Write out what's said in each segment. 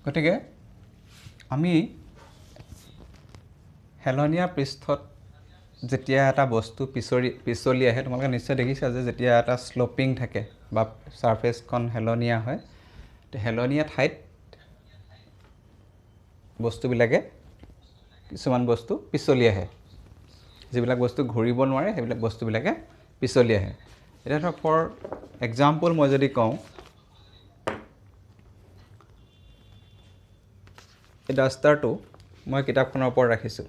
গতিকে আমি হেলনীয়া পৃষ্ঠত যেতিয়া এটা বস্তু পিছলি আহে তোমালোকে নিশ্চয় দেখিছা যে যেতিয়া এটা স্লোপিং থাকে বা সাৰফেসখন হেলনীয়া হয় তে হেলনীয়া ঠাইত বস্তুবিলাকে কিছুমান বস্তু পিছলি আহে যিবিলাক বস্তু ঘূৰিব নোৱাৰে সেইবিলাক বস্তুবিলাকে পিছলি আহে এটা ধৰক ফৰ এক্সাম্পল মই যদি কওঁ এই ডাষ্টাৰটো মই কিতাপখনৰ ওপৰত ৰাখিছোঁ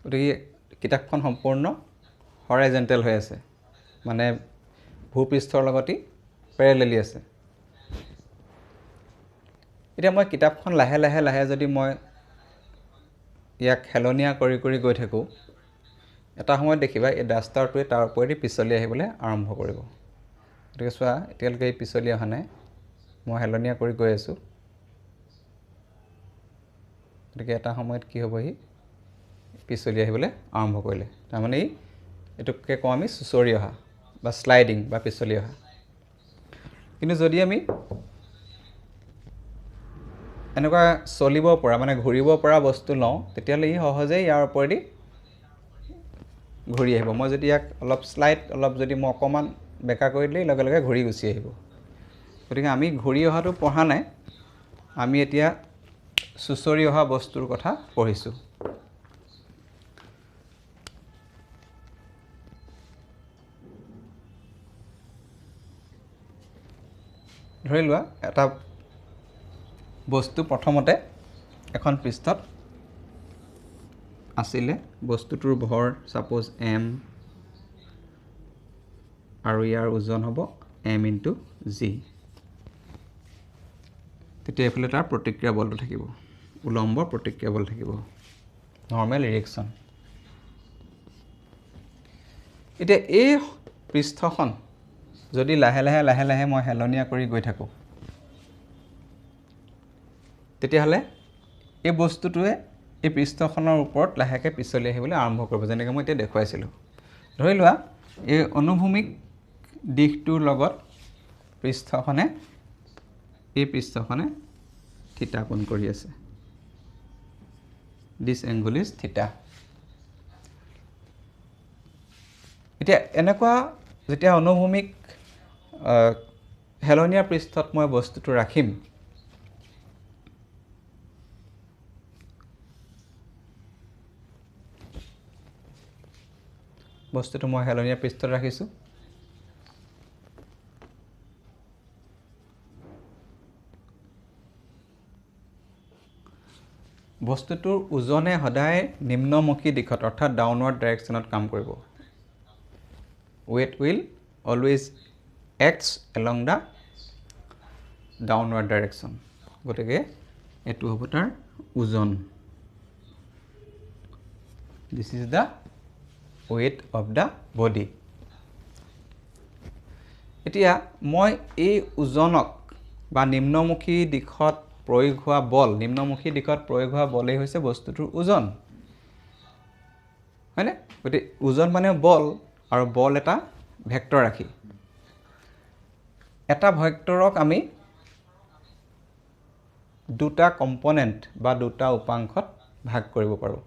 গতিকে কিতাপখন সম্পূৰ্ণ হৰাইজেণ্টেল হৈ আছে মানে ভূপৃষ্ঠৰ লগতে পেৰেলেলি আছে এতিয়া মই কিতাপখন লাহে লাহে লাহে যদি মই ইয়াক হেলনীয়া কৰি কৰি গৈ থাকোঁ এটা সময়ত দেখিবা এই ডাষ্টাৰটোৱে তাৰ ওপৰেদি পিছলি আহিবলৈ আৰম্ভ কৰিব গতিকে চোৱা এতিয়ালৈকে এই পিছলি অহা নাই মই হেলনীয়া কৰি গৈ আছোঁ গতিকে এটা সময়ত কি হ'বহি পিছলি আহিবলৈ আৰম্ভ কৰিলে তাৰমানে এইটোকে কওঁ আমি চুচৰি অহা বা স্লাইডিং বা পিছলি অহা কিন্তু যদি আমি এনেকুৱা চলিব পৰা মানে ঘূৰিব পৰা বস্তু লওঁ তেতিয়াহ'লে সহজেই ইয়াৰ ওপৰেদি ঘূৰি আহিব মই যদি ইয়াক অলপ স্লাইড অলপ যদি মই অকণমান বেকা কৰি দিলেই লগে লগে ঘূৰি গুচি আহিব গতিকে আমি ঘূৰি অহাটো পঢ়া নাই আমি এতিয়া চুচৰি অহা বস্তুৰ কথা পঢ়িছোঁ ধৰি লোৱা এটা বস্তু প্ৰথমতে এখন পৃষ্ঠত আছিলে বস্তুটোৰ ভৰ সাপোজ m আৰু ইয়াৰ ওজন হ'ব m * g তেতিয়া এফালে তাৰ প্ৰতিক্ৰিয়া বলটো থাকিব উলম্ব প্ৰতিক্ৰিয়া বল থাকিব নৰ্মেল ৰিয়েকচন এতিয়া এই পৃষ্ঠখন যদি লাহে লাহে লাহে লাহে মই হেলনীয়া কৰি গৈ থাকোঁ তেতিয়াহ'লে এই বস্তুটোৱে এই পৃষ্ঠখনৰ ওপৰত লাহেকৈ পিছলি আহিবলৈ আৰম্ভ কৰিব যেনেকৈ মই এতিয়া দেখুৱাইছিলোঁ ধৰি লোৱা এই অনুভূমিক দিশটোৰ লগত এই পৃষ্ঠখনে থিটা কোণ কৰি আছে দিছ এংগল ইজ থিটা এতিয়া এনেকুৱা যেতিয়া অনুভূমিক হেলনীয়া পৃষ্ঠত মই বস্তুটো ৰাখিম বস্তুটো মই হেলনীয়া পৃষ্ঠত ৰাখিছোঁ বস্তুটোৰ ওজনে সদায় নিম্নমুখী দিশত অৰ্থাৎ ডাউনৱাৰ্ড ডাইৰেকশ্যনত কাম কৰিব weight will always acts along the downward direction গতিকে এটো হ'ব তাৰ ওজন this is the weight of the body এতিয়া মই এই ওজনক বা নিম্নমুখী দিশত প্ৰয়োগ হোৱা বল নিম্নমুখী দিশত প্ৰয়োগ হোৱা বলেই হৈছে বস্তুটোৰ ওজন হয়নে গতিকে ওজন মানে বল আৰু বল এটা ভেক্টৰ ৰাখি এটা ভেক্টৰক আমি দুটা কম্পোনেন্ট বা দুটা উপাংশত ভাগ কৰিব পাৰোঁ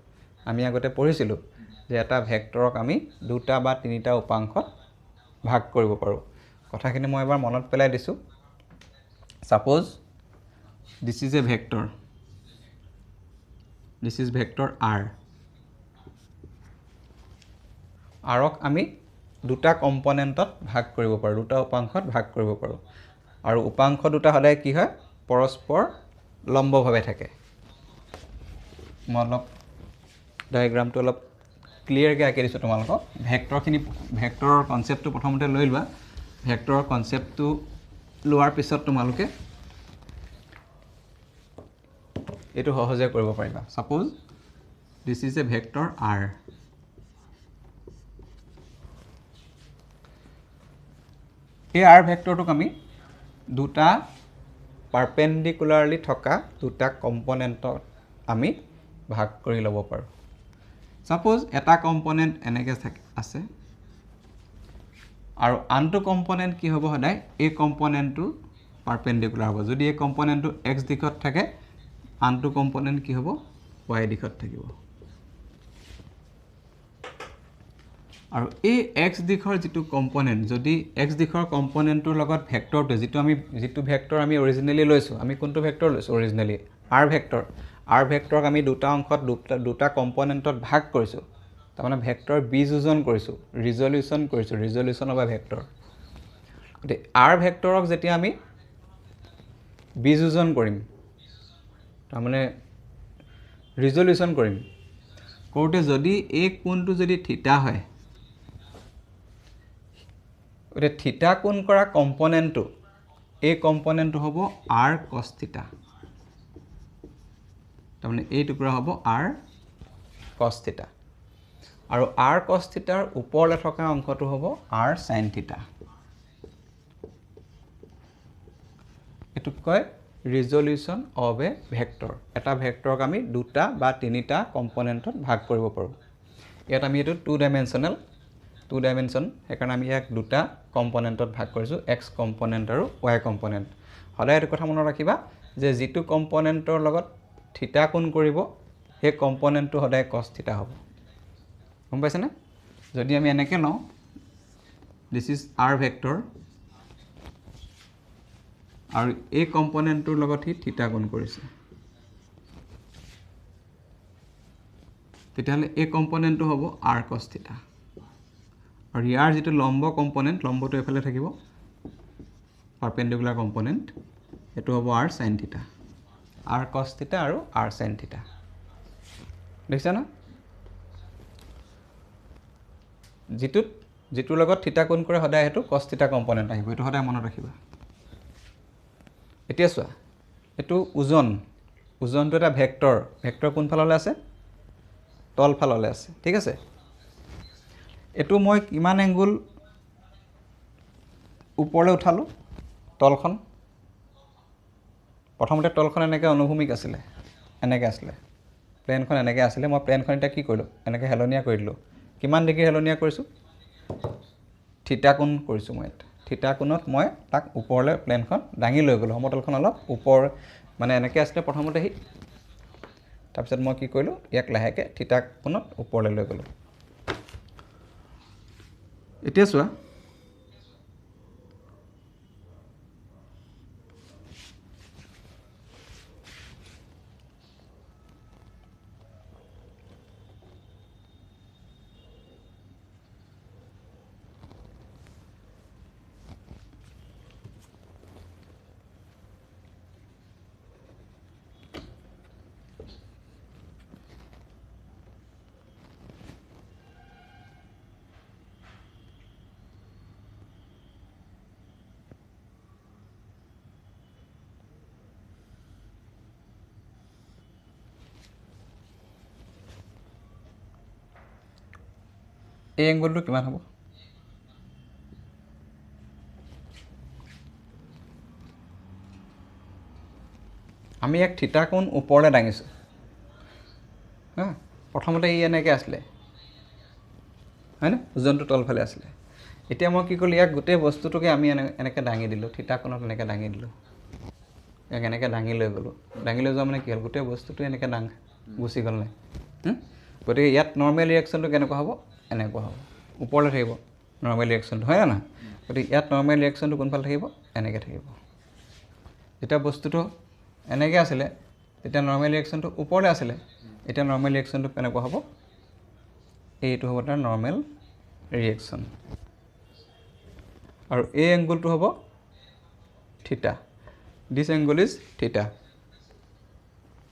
আমি আগতে পঢ়িছিলোঁ যে এটা ভেক্টৰক আমি দুটা বা তিনিটা উপাংশত ভাগ কৰিব পাৰোঁ কথাখিনি মই এবাৰ মনত পেলাই দিছোঁ suppose this is a vector this is vector r rক আমি দুটা কম্পোনেন্টত ভাগ কৰিব পাৰোঁ দুটা উপাংশত ভাগ কৰিব পাৰোঁ আৰু উপাংশ দুটা সদায় কি হয় পৰস্পৰ লম্বভাৱে থাকে মই অলপ ডায়াগ্ৰামটো অলপ ক্লিয়াৰকৈ আঁকি দিছোঁ তোমালোকক ভেক্টৰৰ কনসেপ্টটো প্ৰথমতে লৈ লোৱা ভেক্টৰৰ কনসেপ্টটো লোৱাৰ পিছত তোমালোকে এটো সহজে কৰিব পাৰিবা suppose this is a vector r এই r ভেক্টৰটোক আমি দুটা পাৰপেন্ডিকুলাৰলি থকা দুটা কম্পোনেন্টত আমি ভাগ কৰি ল'ব পাৰোঁ সাপোজ এটা কম্পোনেন্ট এনেকৈ আছে আৰু আনটো কম্পোনেন্ট কি হ'ব সদায় এই কম্পোনেন্টটো পাৰপেণ্ডিকুলাৰ হ'ব যদি এই কম্পনেণ্টটো x দিশত থাকে আনটো কম্পনেণ্ট কি হ'ব y দিশত থাকিব আৰু এই x দিশৰ যেটো কম্পনেণ্ট যদি x দিশৰ কম্পনেণ্টৰ লগত ভেক্টৰটো যেটো ভেক্টৰ আমি অৰিজিনেলি লৈছো আমি কোনটো ভেক্টৰ লৈছো অৰিজিনেলি r ভেক্টৰক আমি দুটা অংশত দুটা কম্পনেণ্টত ভাগ কৰিছো তাৰ মানে ভেক্টৰ বিযোজন কৰিছো ৰিজল্যুশন অফ আ ভেক্টৰ গতি r ভেক্টৰক যেতিয়া আমি বিযোজন কৰিম তাৰ মানে ৰিজল্যুশন কৰিম কোতে যদি এই কোণটো যদি থিটা হয় ওতে থিটা কোণ কৰা কম্পনেণ্টটো এই কম্পনেণ্টটো হ'ব r cos থিটা তাৰ মানে এই টুকুৰা হ'ব r cos থিটা আৰু r cos থিটাৰ ওপৰলে থকা অংশটো হ'ব r sin থিটা এটুক কয় ৰিজল্যুশন অফ এ ভেক্টৰ এটা ভেক্টৰক আমি দুটা বা তিনিটা কম্পনেণ্টত ভাগ কৰিব পাৰো ইয়াত আমি এটো টু ডাইমেনশনাল সেইকাৰণে আমি ইয়াক দুটা কম্পনেণ্টত ভাগ কৰিছো x কম্পনেণ্ট আৰু y কম্পনেণ্ট হলে এটো কথা মনত ৰাখিবা যে যেটো কম্পনেণ্টৰ লগত থিটা কোণ কৰিব সেই কম্পনেণ্টটো সদায় cos থিটা হ'ব গম পাইছে না যদি আমি এনেকে লওঁ দিস ইজ r ভেক্টৰ আৰু এই কম্পনেণ্টৰ লগত হি থিটা কোণ কৰিছে তেতিয়াহলে এই কম্পনেণ্টটো হ'ব r cos থিটা আৰু ইয়াৰ যেটো লম্ব কম্পনেণ্ট লম্বটো এফালে থাকিব পাৰপেণ্ডিকুলাৰ কম্পনেণ্ট এটো হ'ব r sin থিটা r cos থিটা আৰু r sin থিটা দেখিছা না যেটো লগত থিটা কোণ কৰে সদায় হেতু cos থিটা কম্পনেণ্ট আহিব এটো সদায় মনত ৰাখিবা এতিয়া চোৱা এটো ওজনটো এটা ভেক্টৰ কোন ফাললে আছে তল ফাললে আছে ঠিক আছে এটো মই কিমান এংগল ওপৰলে উঠালো তলখন প্ৰথমতে তলখন এনেকে অনুভূমিক আছিল প্লেনখন এনেকে আছিল মই প্লেনখন এটা কি কৰিলো এনেকে হেলনিয়া কৰি দিলো কিমান ডিগ্ৰী হেলনিয়া কৰিছো থিটা কোণ কৰিছো মই থিটা কোণত মই তাক ওপৰলে প্লেনখন দাঙি লৈ গলো সমতলখন অলপ ওপৰ মানে এনেকে আছিল প্ৰথমতে হি তাৰ পিছত মই কি কৰিলো ইয়াক লাহেকে থিটা কোণত ওপৰলে লৈ গলো এতিয়া চোৱা এই এংগলটো কিমান হ'ব আমি এক থিটা কোণ ওপৰলে দাঙিছো হা প্ৰথমতে ই এনেকে আছিল হয়নে ওজনটো তল ফালে আছিল এতিয়া মই কি কৰিলো ইয়াক গোটেই বস্তুটোকে আমি এনেকে দাঙি দিলো থিটা কোণত এনেকে দাঙি দিলো ইয়াক এনেকে দাঙি লৈ গলো দাঙি লৈ যোৱা মানে কি হল গোটেই বস্তুটো এনেকে দাঙ গুছি গল নাই গতিকে ইয়াত নৰ্মেল ৰিঅ্যাকচনটো কেনেকুৱা হ'ব এনেকুৱা হ'ব ওপৰলে থাকিব নৰ্মেল ৰিঅ্যাকচনটো হয় না গতিকে ইয়াত নৰ্মেল ৰিঅ্যাকচনটো কোনফাল থাকিব এনেকে থাকিব এটা বস্তুটো এনেকে আছিল এটা নৰ্মেল ৰিঅ্যাকচনটো ওপৰলে আছিল এটা নৰ্মেল ৰিঅ্যাকচনটো কেনেকুৱা হ'ব এইটো হ'ব তাৰ নৰ্মেল ৰিঅ্যাকচন আৰু এই এংগলটো হ'ব থিটা দিস এংগল ইজ থিটা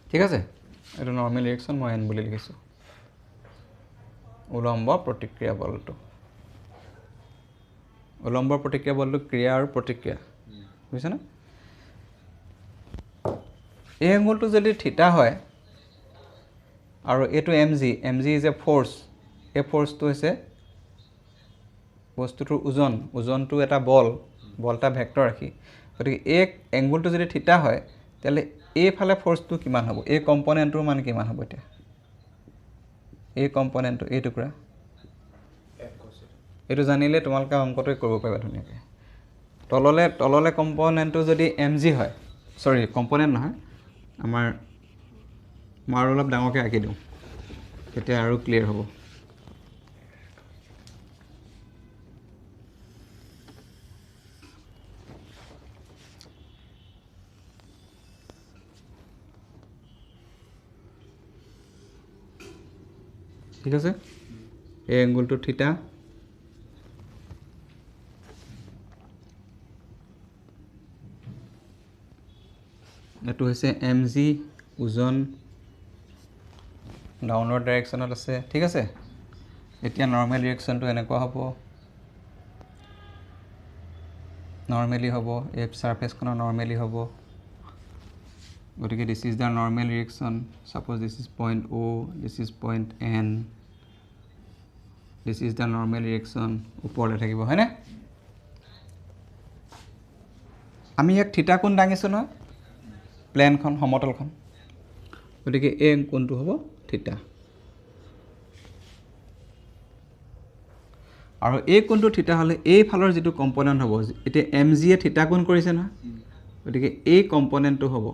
ঠিক আছে এটো নৰ্মেল ৰিঅ্যাকচন মই n বুলি লিখিছো উলম্ব প্ৰতিক্ৰিয়া বলটো ক্ৰিয়া আৰু প্ৰতিক্ৰিয়া বুজিছা না এই এংগলটো যদি থিটা হয় আৰু এটো mg ইজ এ ফোৰ্স এই ফোৰ্সটো হৈছে বস্তুটোৰ ওজনটো এটা বলটা ভেক্টৰ ৰাখি গতিকে এই এংগলটো যদি থিটা হয় তেলে এই ফালে ফোৰ্সটো কিমান হ'ব এই কম্পনেন্টৰ মান কিমান হ'ব এতিয়া এই কম্পনেন্টটো এই টুকুৰা এটো জানিলে তোমালকা অংকটো কৰিব পাৰিবা ধুনিয়াকৈ তললে কম্পনেণ্টটো যদি mg হয়, সৰি কম্পনেণ্ট নহয়, আমাৰ মই আৰু অলপ ডাঙৰকৈ আঁকি দিওঁ, তেতিয়া আৰু ক্লিয়াৰ হ'ব। ঠিক আছে, এই এংগুলটো থিটা, এইটো হৈছে mg, ওজন ডাউনৱাৰ্ড ডাইৰেকশ্যনত আছে। ঠিক আছে, এতিয়া নৰ্মেল ৰিয়েকশ্যনটো এনেকুৱা হ'ব, নৰ্মেলি হ'ব, এই ছাৰ্ফেচখনৰ নৰ্মেলি হ'ব। গতিকে this is the normal reaction. Suppose this is point O, this is point N, this is the normal reaction, ওপৰলৈ থাকিব, হয়নে? আমি ইয়াক থিটা কোণ দাঙিছোঁ নহয়, প্লেনখন, সমতলখন, গতিকে এই কোণটো হ'ব থিটা। আৰু এই কোণটো থিটা হ'লে এইফালৰ যিটো কম্পনেণ্ট হ'ব, এতিয়া mg য়ে থিটা কোণ কৰিছে নহয়, গতিকে এই কম্পনেণ্টটো হ'ব,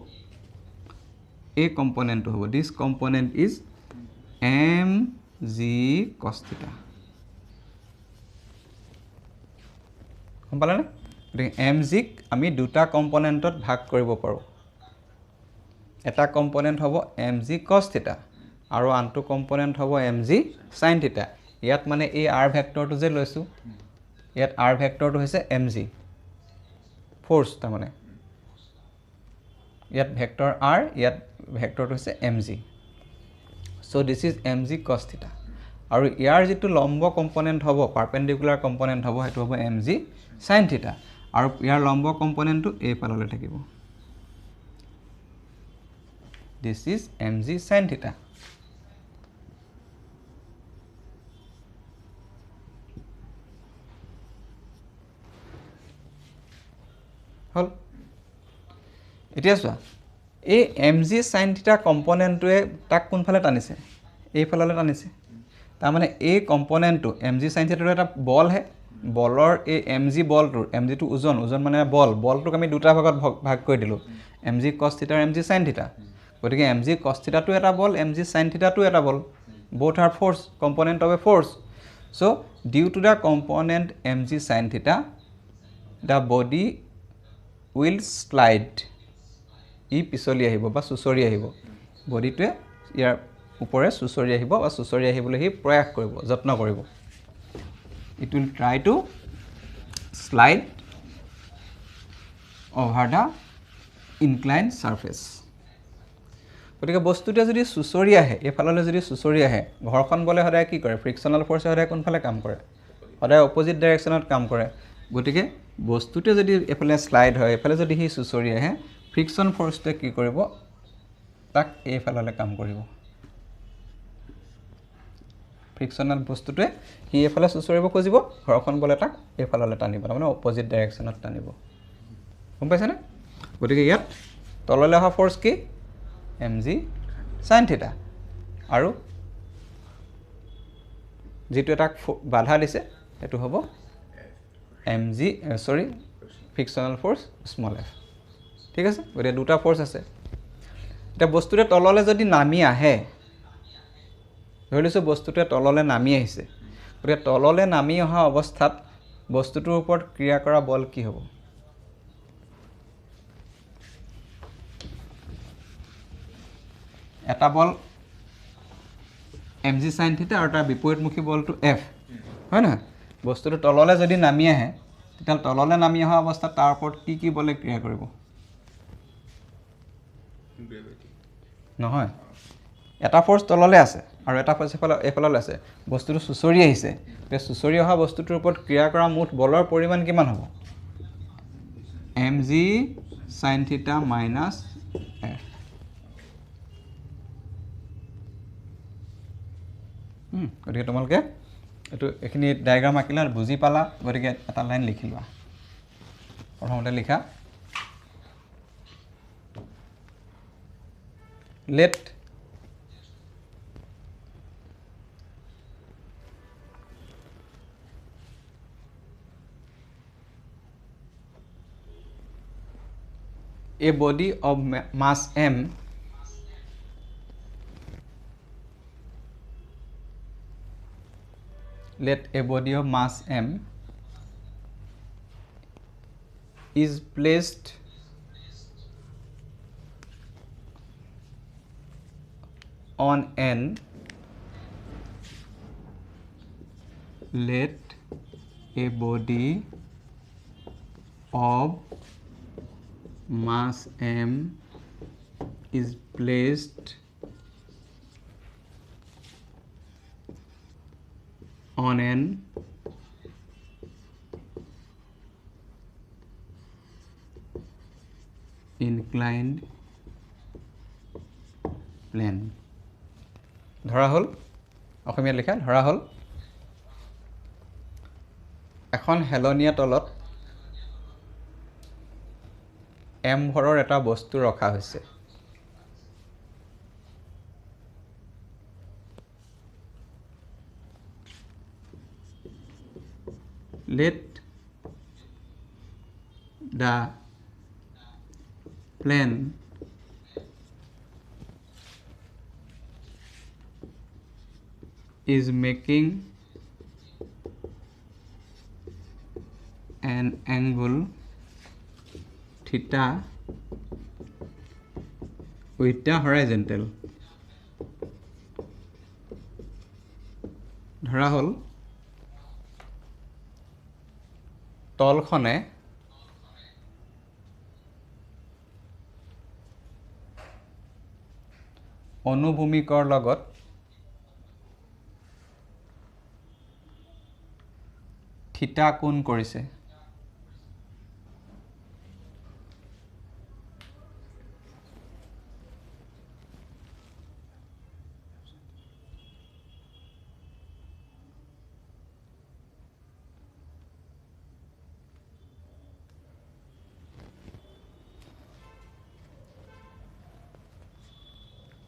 এই কম্পনেণ্টটো হ'ব, দিছ কম্পনেণ্ট ইজ mg cos থিটা। গম পালেনে? গতিকে mg-ক আমি দুটা কম্পনেণ্টত ভাগ কৰিব পাৰোঁ। এটা কম্পনেণ্ট হ'ব mg cos থিটা আৰু আনটো কম্পনেণ্ট হ'ব mg sin থিটা। ইয়াত মানে এই r ভেক্টৰটো যে লৈছোঁ, ইয়াত r ভেক্টৰটো হৈছে mg, ফ'ৰ্চ তাৰমানে, ইয়াত ভেক্টৰ r, ইয়াত ভেক্টৰটো হৈছে mg। So' this is mg cos থিটা। আৰু ইয়াৰ যিটো লম্ব কম্পনেণ্ট হ'ব, পাৰ্পেণ্ডিকুলাৰ কম্পনেণ্ট হ'ব, সেইটো হ'ব mg sin থিটা। আৰু ইয়াৰ লম্ব কম্পনেণ্টটো এইফাললৈ থাকিব, দিছ ইজ mg sin থিটা। হ'ল? এতিয়া চোৱা, এই mg sin থিটা কম্পনেণ্টটোৱে তাক কোনফালে টানিছে? এইফাললৈ টানিছে। তাৰমানে এই কম্পনেণ্টটো mg sin থিটাটো এটা বলহে, বলৰ এই mg বলটোৰ, mgটো ওজন, ওজন মানে বলটোক আমি দুটা ভাগত ভাগ কৰি দিলোঁ, mg cos থিটা আৰু mg sin থিটা। গতিকে mg cos থিটাটো এটা বল, mg sin থিটাটো এটা বল, both are force, component of a force. So due to the component mg sin theta, the body will slide, ই পিছলি আহিব বা চুচৰি আহিব, বডিটোৱে ইয়াৰ ওপৰে চুচৰি আহিব বা চুচৰি আহিবলৈ সি প্ৰয়াস কৰিব, যত্ন কৰিব। It will try to slide over the inclined surface. গতিকে বস্তুটোৱে যদি চুচৰি আহে, এইফাললৈ যদি চুচৰি আহে, ঘৰখন বলে সদায় কি কৰে? ফ্ৰিকশ্যনেল ফ'ৰ্চে সদায় কোনফালে কাম কৰে? সদায় অপজিট ডাইৰেকশ্যনত কাম কৰে। গতিকে বস্তুটোৱে যদি এইফালে শ্লাইড হয়, এইফালে যদি সি চুচৰি আহে, ফ্ৰিকশ্যন ফ'ৰ্চটোৱে কি কৰিব? তাক এইফাললৈ কাম কৰিব। ফ্ৰিকশ্যনেল বস্তুটোৱে সি এইফালে চুচৰিব খুজিব, ঘৰখন বলে তাক এইফাললৈ টানিব, তাৰমানে অপজিট ডাইৰেকশ্যনত টানিব। গম পাইছেনে? গতিকে ইয়াত তললৈ অহা ফ'ৰ্চ কি? mg sin থিটা। আৰু যিটো এটা বাধা দিছে, সেইটো হ'ব ফ্ৰিকশ্যনেল ফ'ৰ্চ স্মল f। ঠিক আছে? গতিকে দুটা ফ'ৰ্চ আছে। এতিয়া বস্তুটোৱে তললৈ যদি নামি আহে, ধৰি লৈছোঁ বস্তুটোৱে তললৈ নামি আহিছে, গতিকে তললৈ নামি অহা অৱস্থাত বস্তুটোৰ ওপৰত ক্ৰিয়া কৰা বল কি হ'ব? এটা বল mg sin থিটা আৰু তাৰ বিপৰীতমুখী বলটো f, হয় নহয়? বস্তুটো তললৈ যদি নামি আহে, তেতিয়াহ'লে তললৈ নামি অহা অৱস্থাত তাৰ ওপৰত কি বলে ক্ৰিয়া কৰিব? নহয়, এটা ফ'ৰ্চ তললৈ আছে আৰু এটা ফ'ৰ্চ এইফাললৈ আছে, বস্তুটো চুচৰি আহিছে, গতিকে চুচৰি অহা বস্তুটোৰ ওপৰত ক্ৰিয়া কৰা মুঠ বলৰ পৰিমাণ কিমান হ'ব? mg sin থিটা মাইনাছ f। গতিকে তোমালোকে এইখিনি ডায়েগ্ৰাম আঁকিলা, বুজি পালা, গতিকে এটা লাইন লিখি লোৱা। প্ৰথমতে লিখা, let A body of mass m let a body of mass m is placed on an let a body of mass m is placed on an inclined plane. ধৰা হ'ল অসমীয়াত লিখা ধৰা হ'ল এখন হেলনীয়া তলত m ভৰৰ এটা বস্তু ৰখা হৈছে let the plane is making an angle theta with the horizontal. ধৰা হ'ল তলখনে অনুভূমিকৰ লগত থিতা কোণ কৰিছে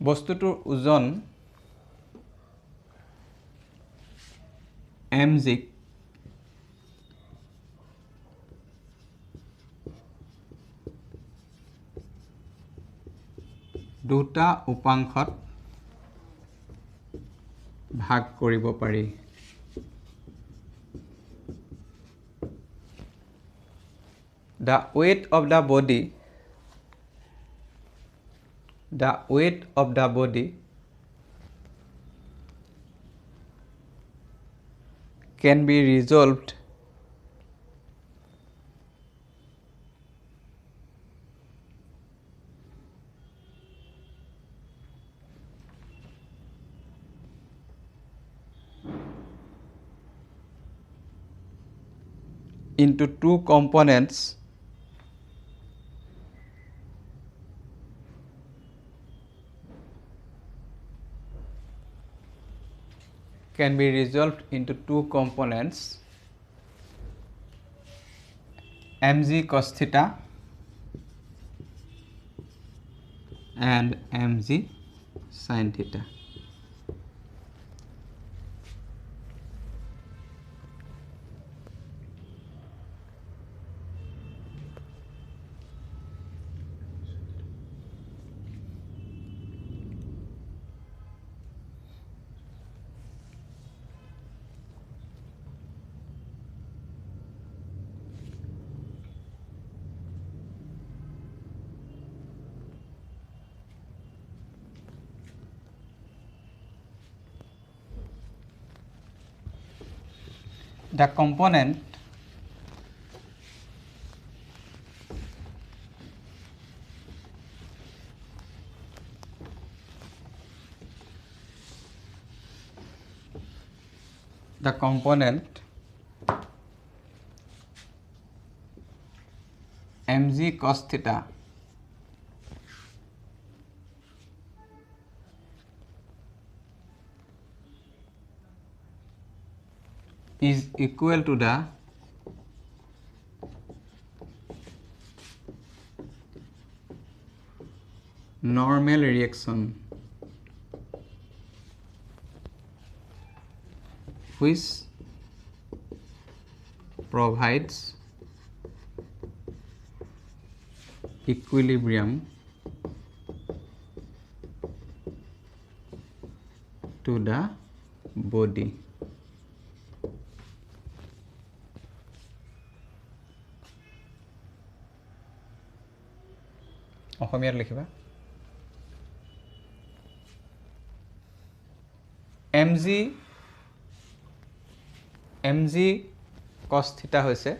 বস্তুটোৰ ওজন mg দুটা উপাংশত ভাগ কৰিব পাৰি the weight of the body can be resolved into two components mg cos theta and mg sin theta. The component mg cos theta is equal to the normal reaction which provides equilibrium to the body. অসমীয়াত লিখিবা mg cos theta হৈছে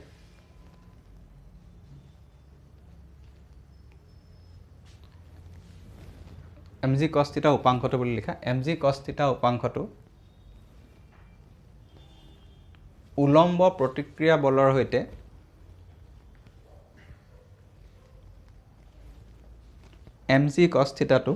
mg cos theta উপাংশটো বুলি লিখা mg cos theta উপাংশটো উলম্ব প্ৰতিক্ৰিয়া বলৰ সৈতে mg cos theta টো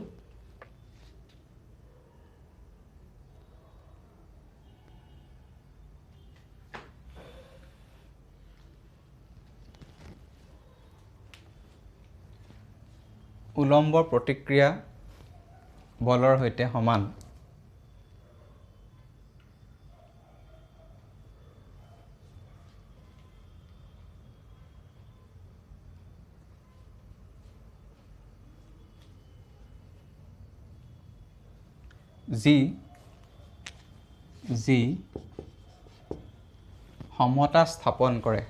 উলম্ব প্ৰতিক্ৰিয়া বলৰ সৈতে সমান যি সমতা স্থাপন কৰে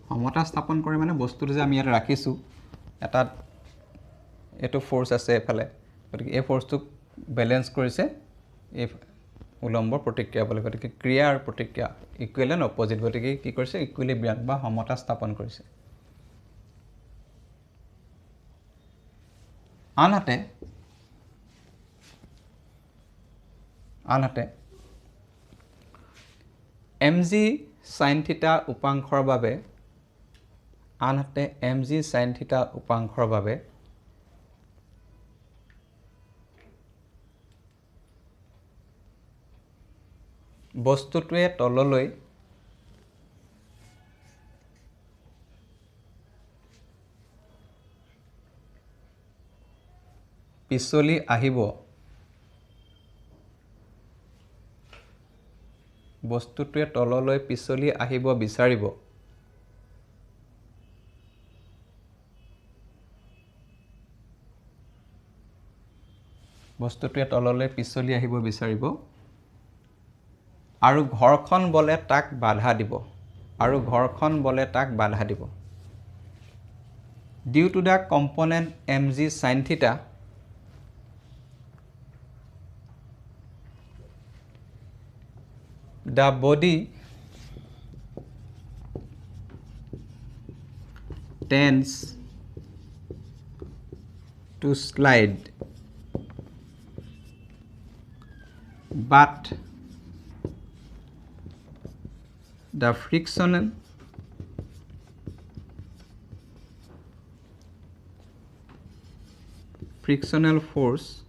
সমতা স্থাপন কৰে মানে বস্তুটো যে আমি ইয়াত ৰাখিছো এটা এটো ফোৰ্স আছে এফালে গতিকে এই ফোৰ্সটো ব্যালেন্স কৰিছে এই উলম্ব প্ৰতিক্ৰিয়া বলে গতিকে ক্ৰিয়া আৰু প্ৰতিক্ৰিয়া ইকুৱেল এণ্ড অপোজিট গতিকে কি কৰিছে ইকুইলিব্ৰিয়াম বা সমতা স্থাপন কৰিছে আনহাতে mg sin theta উপাংশৰ বাবে mg sin theta উপাংশৰ বাবে বস্তুটোৱে তললৈ পিছলি আহিব বস্তুটোৱে তললৈ পিছলি আহিব বিচাৰিব বস্তুটোৱে তললৈ পিছলি আহিব বিচাৰিব আৰু ঘৰ্ষণ বলে তাক বাধা দিব due to the component mg sin theta the body tends to slide but the frictional force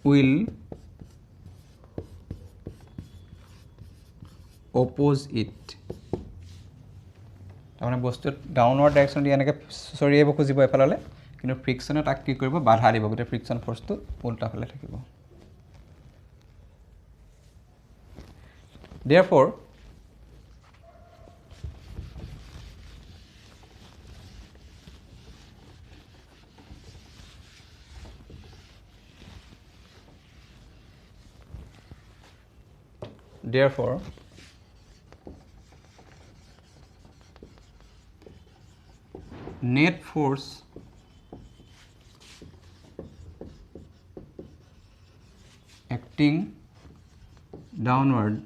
will oppose it তাৰমানে বস্তু ডাউনৱাৰ্ড ডাইৰেকশন দি এনেকৈ সৰিয়াব খুজিব এফালে কিন্তু ফ্ৰিকশনে তাক কি কৰিব বাধা দিব গতে ফ্ৰিকশন ফোর্সটো উল্টা ফালে থাকিব therefore net force acting downward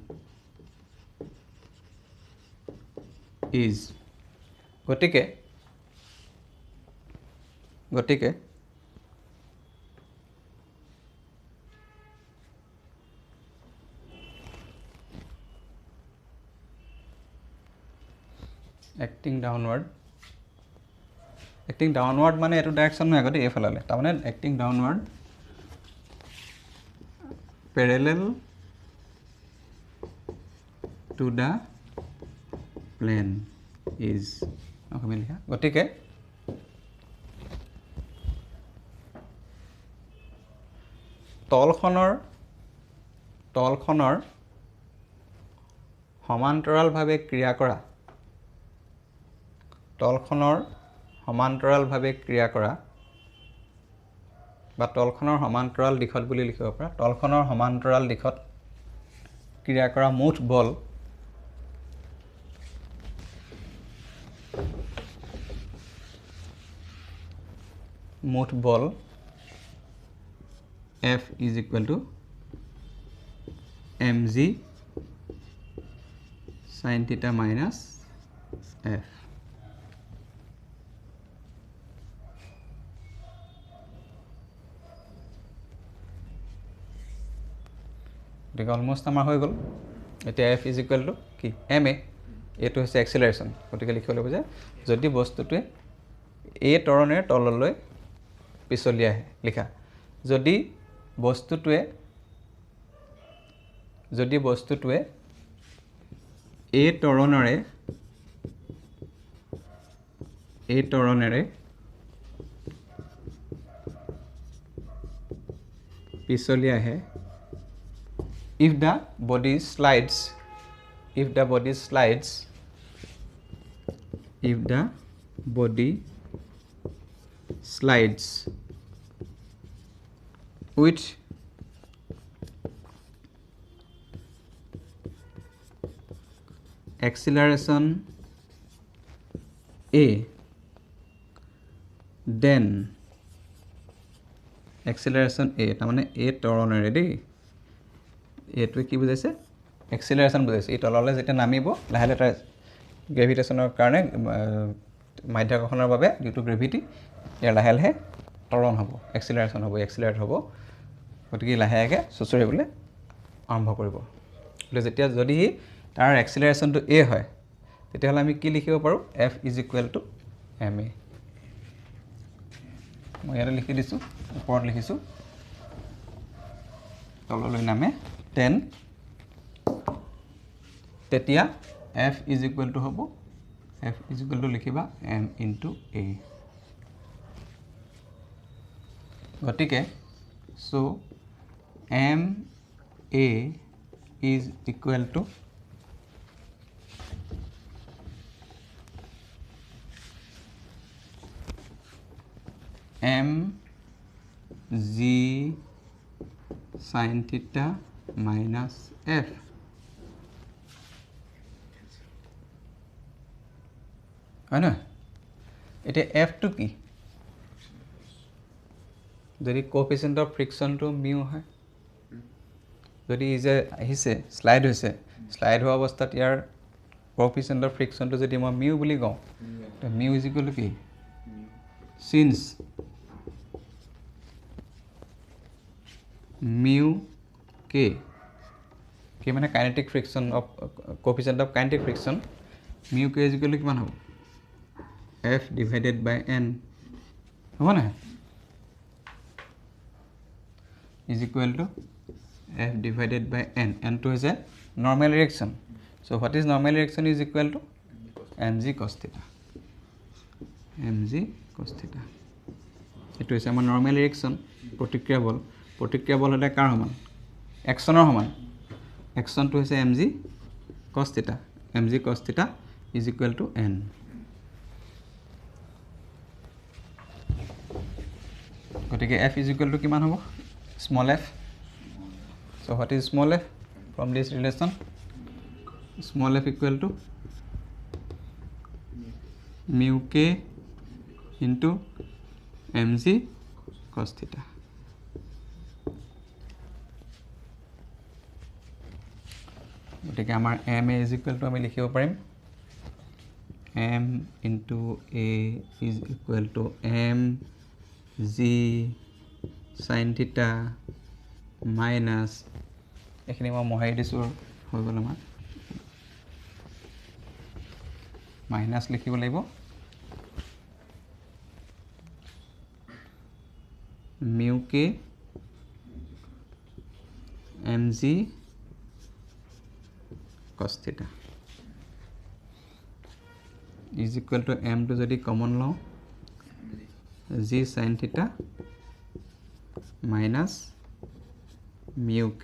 is গতিকে acting downward মানে এটো ডাইৰেকশন নহয় গতে এফালে তাৰমানে acting downward parallel to the plane is অসমীয়া লিখা গতিকে তলখনৰ সমান্তৰালভাৱে ক্ৰিয়া কৰা তলখনৰ সমান্তৰালভাৱে ক্ৰিয়া কৰা বা তলখনৰ সমান্তৰাল দিশত বুলি লিখিব পাৰা তলখনৰ সমান্তৰাল দিশত ক্ৰিয়া কৰা মুঠ বল F is equal to mg sin theta minus F. গতিকে অলমোষ্ট আমাৰ হৈ গ'ল এতিয়া F is equal to কি ma এইটো হৈছে এক্সিলাৰেশ্যন গতিকে লিখিব লাগিব যে যদি বস্তুটোৱে a ত্বৰণেৰে তললৈ পিছলি আহে লিখা যদি বস্তুটোৱে a ত্বৰণেৰে পিছলি আহে if the body slides with acceleration a then acceleration a তাৰমানে a ত্বৰণেৰে দেই এইটোৱে কি বুজাইছে এক্সিলাৰেশ্যন বুজাইছে এই তললৈ যেতিয়া নামিব লাহে লাহে তাৰ গ্ৰেভিটেশ্যনৰ কাৰণে মাধ্যাকৰ্ষণৰ বাবে যিটো গ্ৰেভিটি ইয়াৰ লাহে লাহে ত্বৰণ হ'ব এক্সিলাৰেশ্যন হ'ব এক্সিলাৰেট হ'ব গতিকে লাহেকৈ চুচৰিবলৈ আৰম্ভ কৰিব গতিকে যেতিয়া যদি তাৰ এক্সিলাৰেশ্যনটো a হয় তেতিয়াহ'লে আমি কি লিখিব পাৰোঁ F is equal to ma মই ইয়াতে লিখি দিছোঁ ওপৰত লিখিছোঁ তললৈ নামে 10 তেতিয়া F is equal to হ'ব F is equal to লিখিবা m into a গতিকে so m a is equal to m g sin theta minus F হয় না এটা F টো কি যদি কোএফিচিয়েন্ট অফ ফ্ৰিকশনটো মিউ হয় যদি ই যে আহিছে স্লাইড হৈছে স্লাইড হোৱা অৱস্থাত ইয়াৰ কোএফিচিয়েন্ট অফ ফ্ৰিকশনটো যদি মই মিউ বুলি কওঁ তো মিউ ইজ ইকুৱেল টু কি সিন্স মিউ কে কি মানে kinetic friction of coefficient of kinetic friction mu k is equal to কিমান হ'ব F divided by n হ'ব না is equal to F divided by n n2 is a normal reaction so what is normal reaction is equal to mg cos theta এইটো হৈছে আমাৰ normal reaction প্ৰতিক্ৰিয়া বল হ'লে কাৰ সমান একশ্যনৰ সমান একশ্যনটো হৈছে mg cos theta is equal to n গতিকে F is equal to কিমান হ'ব small f so what is small f from this relation small f equal to mu k into mg cos theta গতিকে আমাৰ ma is equal to আমি লিখিব পাৰিম m into a is equal to m g sin theta minus এখিনি মই মহাই দিছোঁ হৈ গ'ল আমাৰ মাইনাছ লিখিব লাগিব mu k mg cos theta is equal to m to যদি কমন লওঁ g sin theta minus mu k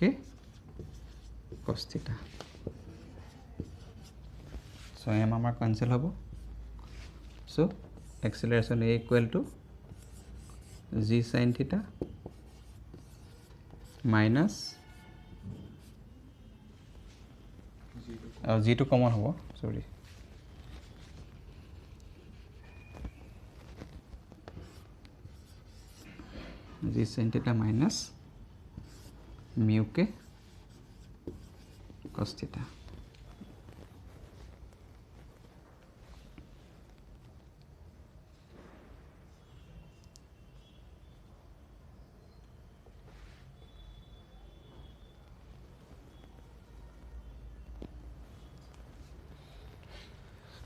cos theta so m আমাৰ কেঞ্চেল হ'ব so acceleration a equal to g sine theta minus জিটো common হ'ব sorry g sine theta minus mu k cos theta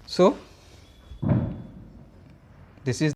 so this is